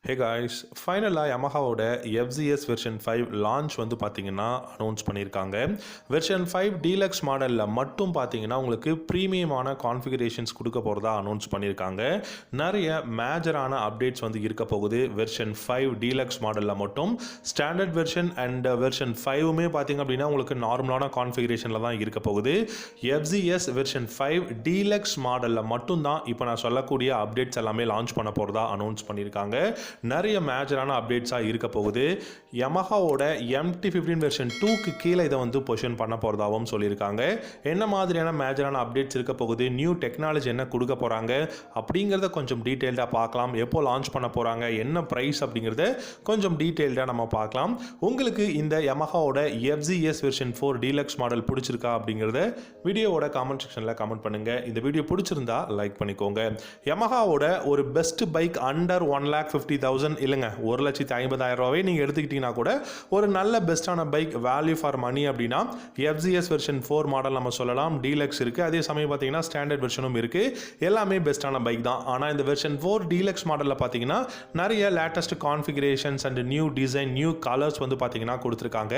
Hey guys, ஃபைனலாக யமஹாவோட FZS version 5 launch வந்து பார்த்தீங்கன்னா அனௌன்ஸ் பண்ணியிருக்காங்க. வெர்ஷன் 5 டீலக்ஸ் மாடலில் மட்டும் பார்த்தீங்கன்னா உங்களுக்கு ப்ரீமியமான கான்ஃபிகரேஷன்ஸ் கொடுக்க போகிறதா அனௌன்ஸ் பண்ணியிருக்காங்க. நிறைய மேஜரான அப்டேட்ஸ் வந்து இருக்க போகுது. வெர்ஷன் 5 டீலக்ஸ் மாடலில் மட்டும் ஸ்டாண்டர்ட் வெர்ஷன் அண்ட் வெர்ஷன் 5மே பார்த்தீங்க அப்படின்னா உங்களுக்கு நார்மலான கான்ஃபிகரேஷனில் தான் இருக்க போகுது. FZS வெர்ஷன் 5 டீலக்ஸ் மாடலில் மட்டும்தான் இப்போ நான் சொல்லக்கூடிய அப்டேட்ஸ் எல்லாமே லான்ச் பண்ண போகிறதா அனௌன்ஸ் பண்ணியிருக்காங்க. நிறைய மேஜரான அப்டேட்ஸாக இருக்க போகுது. யமஹாவோட MT-15 வெர்ஷன் 2க்கு கீழே இதை வந்து பொசிஷன் பண்ண போகிறதாகவும் சொல்லியிருக்காங்க. என்ன மாதிரியான மேஜரான அப்டேட்ஸ் இருக்க போகுது, நியூ டெக்னாலஜி என்ன கொடுக்க போகிறாங்க அப்படிங்கிறத கொஞ்சம் டீட்டெயில்டாக பார்க்கலாம். எப்போ லான்ச் பண்ண போகிறாங்க, என்ன ப்ரைஸ் அப்படிங்கிறத கொஞ்சம் டீட்டெயில்டாக நம்ம பார்க்கலாம். உங்களுக்கு இந்த யமஹாவோட FZS வெர்ஷன் 4 டீலக்ஸ் மாடல் பிடிச்சிருக்கா அப்படிங்கிறத வீடியோவோட காமெண்ட் செக்ஷனில் கமெண்ட் பண்ணுங்கள். இந்த வீடியோ பிடிச்சிருந்தா லைக் பண்ணிக்கோங்க. யமஹாவோட ஒரு பெஸ்ட் பைக் அண்டர் 1,50,000 இல்லைங்க, 1,50,000 நீங்கள் எடுத்துக்கிட்டீங்கன்னா கூட ஒரு நல்ல பெஸ்ட்டான பைக் வேல்யூ ஃபார் மணி அப்படின்னா FZS வெர்ஷன் 4 மாடல் நம்ம சொல்லலாம். டீலக்ஸ் இருக்குது, அதே சமயம் பார்த்தீங்கன்னா ஸ்டாண்டர்ட் வெர்ஷனும் இருக்குது. எல்லாமே பெஸ்ட்டான பைக் தான். ஆனால் இந்த வெர்ஷன் 4 டீலக்ஸ் மாடலில் பார்த்தீங்கன்னா நிறைய latest configurations and new design, new colours வந்து பார்த்தீங்கன்னா கொடுத்துருக்காங்க.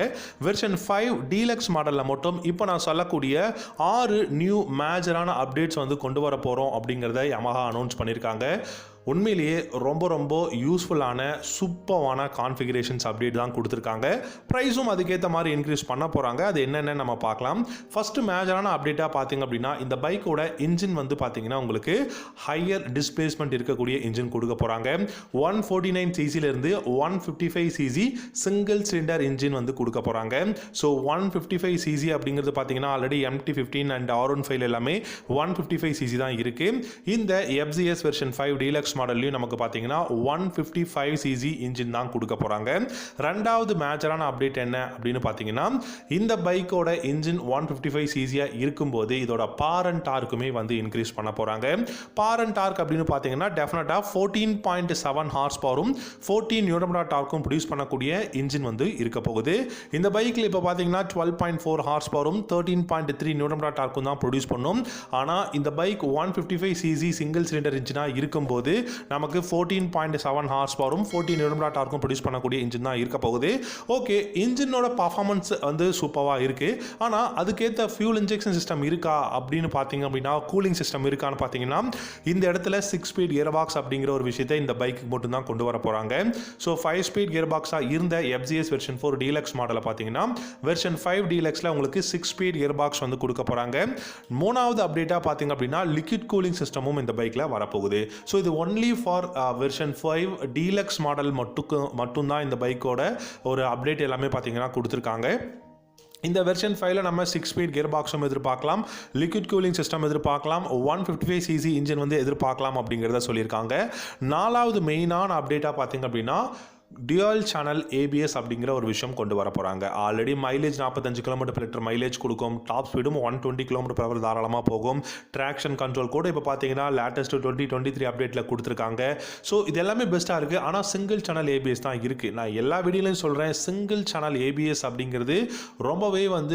வெர்ஷன் 5 டீலக்ஸ் மாடலில் மட்டும் இப்போ நான் சொல்லக்கூடிய 6 நியூ மேஜரான அப்டேட்ஸ் வந்து கொண்டு வர போகிறோம் அப்படிங்கிறத யமஹா அனௌன்ஸ் பண்ணியிருக்காங்க. உண்மையிலேயே ரொம்ப ரொம்ப யூஸ்ஃபுல்லான சூப்பரான கான்ஃபிகரேஷன்ஸ் அப்டேட் தான் கொடுத்துருக்காங்க. ப்ரைஸும் அதுக்கேற்ற மாதிரி இன்க்ரீஸ் பண்ண போகிறாங்க. அது என்னென்னு நம்ம பார்க்கலாம். ஃபஸ்ட்டு மேஜரான அப்டேட்டாக பார்த்தீங்க அப்படின்னா இந்த பைக்கோட இன்ஜின் வந்து பார்த்தீங்கன்னா உங்களுக்கு ஹையர் டிஸ்பிளேஸ்மெண்ட் இருக்கக்கூடிய இன்ஜின் கொடுக்க போகிறாங்க. 149cc -155cc single cylinder engine வந்து கொடுக்க போகிறாங்க. ஸோ 155cc அப்படிங்கிறது பார்த்தீங்கன்னா ஆல்ரெடி MT-15 அண்ட் R15 எல்லாமே 155cc தான் இருக்குது. இந்த FZS வெர்ஷன் 5 டீலக்ஸ் மாடல்லையும் நமக்கு பார்த்தீங்கன்னா 155cc இன்ஜின் தான் கொடுக்க போகிறாங்க. ரெண்டாவது மேஜரான அப்டேட் என்ன அப்படின்னு பார்த்தீங்கன்னா இந்த பைக்கோட இன்ஜின் 155cc இருக்கும்போது இதோட பார் அண்ட் டார்க்குமே வந்து இன்க்ரீஸ் பண்ண போகிறாங்க. பார் அண்ட் டார்க் அப்படின்னு பார்த்தீங்கன்னா டெஃபினட்டாக 14.7 ஹார்ஸ் பவரும் 14 நியூட்டன் டார்க்கும் ப்ரொடியூஸ் பண்ணக்கூடிய இன்ஜின் வந்து இருக்க போகுது. இந்த பைக்கில் இப்போ பார்த்தீங்கன்னா 12.4 ஹார்ஸ் பவரும் 13.3 நியூட்டன் டார்க்கும் தான் ப்ரொடியூஸ் பண்ணும். ஆனால் இந்த பைக் 155cc சிங்கிள் சிலிண்டர் இன்ஜினாக இருக்கும்போது நமக்கு 14.7 ஹார்ஸ் பவரும் 14 நியூட்டன் டார்க்கும் ப்ரொடியூஸ் பண்ணக்கூடிய இன்ஜின் தான் இருக்க போகுது. ஓகே, இன்ஜினோட பர்ஃபார்மன்ஸ் வந்து சூப்பராக இருக்குது. ஆனால் அதுக்கேற்ற ஃபியூல் இன்ஜெக்ஷன் சிஸ்டம் இருக்கா அப்படின்னு பார்த்தீங்க அப்படின்னா, கூலிங் சிஸ்டம் இருக்கான்னு பார்த்தீங்கன்னா இந்த இடத்துல 6 ஸ்பீட் கியர் பாக்ஸ் அப்படிங்கிற ஒரு விஷயத்தை இந்த பைக்கு மட்டும் தான் கொண்டு வர போகிறாங்க. ஸோ 5 ஸ்பீட் கியர் பாக்ஸாக இருந்த FZS வெர்ஷன் 4 டீலக்ஸ் மாடலை பார்த்தீங்கன்னா வெர்ஷன் 5 டீலக்ஸில் உங்களுக்கு 6 ஸ்பீட் கியர் பாக்ஸ் வந்து கொடுக்க போகிறாங்க. மூணாவது அப்டேட்டாக பார்த்தீங்க அப்படின்னா லிக்விட் கூலிங் சிஸ்டமும் இந்த பைக்கில் வரப்போகுது. ஸோ இது only for version 5 deluxe model மட்டும்தான் இந்த பைக்கோட ஒரு அப்டேட் எல்லாமே பார்த்தீங்கன்னா கொடுத்துருக்காங்க. இந்த வெர்ஷன் 5ல நம்ம 6 ஸ்பீட் கியர் பாக்ஸும் எதிர்பார்க்கலாம், லிக்விட் கூலிங் சிஸ்டம் எதிர்பார்க்கலாம், 155cc இன்ஜின் வந்து எதிர்பார்க்கலாம் அப்படிங்கிறத சொல்லியிருக்காங்க. நாலாவது மெயினான அப்டேட்டாக பார்த்தீங்க அப்படின்னா டியூயல் சேனல் ABS அப்படிங்கிற ஒரு விஷயம் கொண்டு வர போகிறாங்க. ஆல்ரெடி மைலேஜ் 45 km/லிட்டர் மைலேஜ் கொடுக்கும். டாப் ஸ்பீடும் 120 km/h தாராளமாக போகும். ட்ராக்ஷன் கண்ட்ரோல் கூட இப்போ பார்த்தீங்கன்னா லேட்டஸ்ட் 2023 அப்டேட்டில் கொடுத்துருக்காங்க. ஸோ இது எல்லாமே பெஸ்ட்டாக இருக்குது. ஆனால் சிங்கிள் சேனல் ABS தான் இருக்குது. நான் எல்லா வீடியோலையும் சொல்கிறேன், சிங்கிள் சேனல் ABS அப்படிங்கிறது ரொம்பவே வந்து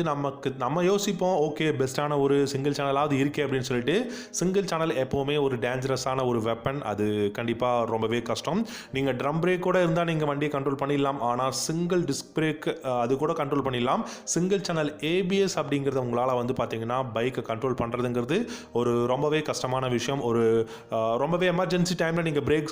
நம்ம யோசிப்போம், ஓகே பெஸ்ட்டான ஒரு சிங்கிள் சேனலாவது இருக்கே அப்படின்னு சொல்லிட்டு. சிங்கிள் சேனல் எப்போவுமே ஒரு டேஞ்சரஸான ஒரு வெப்பன். அது கண்டிப்பாக ரொம்பவே கஷ்டம். நீங்கள் ட்ரம் பிரேக் கூட இருந்தால் நீங்கள் வண்டியை கண்ட்ரோல் பண்ணிடலாம். ஆனால் சிங்கிள் டிஸ்க் பிரேக் அது கூட கண்ட்ரோல் பண்ணிடலாம். சிங்கிள் சேனல் ABS அப்படிங்கிறது உங்களால் வந்து பார்த்தீங்கன்னா பைக்கை கண்ட்ரோல் பண்ணுறதுங்கிறது ஒரு ரொம்பவே கஷ்டமான விஷயம். ஒரு ரொம்பவே எமர்ஜென்சி டைமில் நீங்கள் பிரேக்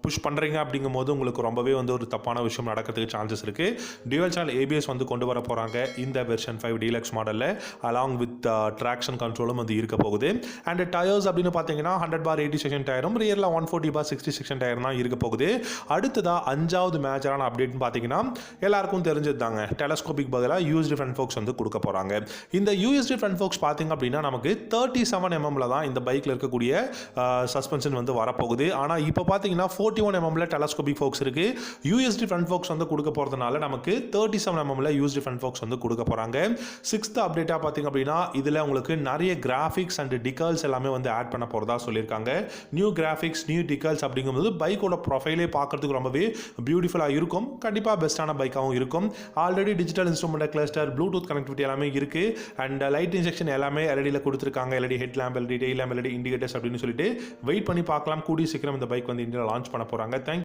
புஷ் பண்ணுறீங்க அப்படிங்கும் போது உங்களுக்கு ரொம்பவே வந்து ஒரு தப்பான விஷயம் நடக்கிறதுக்கு சான்சஸ் இருக்குது. டியூயல் சேனல் ABS வந்து கொண்டு வர போகிறாங்க இந்த வெர்ஷன் 5 டீலக்ஸ் மாடலில். அலாங் வித் ட்ராக்ஷன் கண்ட்ரோலும் வந்து இருக்க போகுது. அண்ட் டயர்ஸ் அப்படின்னு பார்த்தீங்கன்னா 100/80 செக்ஷன் டயரும் ரியரில் 140/60 செக்ஷன் டயர் தான் இருக்க போகுது. அடுத்ததாக அஞ்சாவது மேஜரான அப்டேட்னு பார்த்தீங்கன்னா எல்லாருக்கும் தெரிஞ்சது தாங்க, டெலஸ்கோபிக் பதிலாக USD ஃப்ரண்ட் ஃபோக்ஸ் வந்து கொடுக்க போகிறாங்க. இந்த USD ஃப்ரண்ட் ஃபோக்ஸ் பார்த்தீங்க அப்படின்னா நமக்கு 37 mm தான் இந்த பைக்கில் இருக்கக்கூடிய சஸ்பென்ஷன் வந்து வரப்போகுது. ஆனால் இப்போ பார்த்தீங்கன்னா 41 mm டெலஸ்கோபிக் ஃபோக்ஸ் இருக்குது. USD ஃப்ரண்ட் ஃபோக்ஸ் வந்து கொடுக்க போகிறதுனால நமக்கு 37 mm USD ஃப்ரண்ட் ஃபோக்ஸ் வந்து கொடுக்க போகிறாங்க. 6th அப்டேட்டாக பார்த்தீங்க அப்படின்னா இதில் உங்களுக்கு நிறைய கிராஃபிக்ஸ் அண்ட் டிகல்ஸ் எல்லாமே வந்து ஆட் பண்ண போகிறதா சொல்லியிருக்காங்க. நியூ கிராஃபிக்ஸ், நியூ டிகல்ஸ் அப்படிங்கும்போது பைக்கோட ப்ரொஃபைலே பார்க்கறதுக்கு ரொம்பவே பியூட்டிஃபுல்லாக இருக்கும். கண்டிப்பாக பெஸ்ட்டான பைக்காகவும் இருக்கும். Already digital instrument cluster, Bluetooth connectivity எல்லாமே இருக்குது. அண்ட் லைட் இன்ஜெக்ஷன் எல்லாமே LEDயில் கொடுத்துருக்காங்க. LED head lamp, LED tail lamp, LED indicators அப்படின்னு சொல்லிட்டு வெயிட் பண்ணி பார்க்கலாம். கூடிய சீக்கிரம் இந்த பைக் வந்து இந்தியாவில் லான்ச் பண்ண போகிறாங்க. தேங்க்யூ.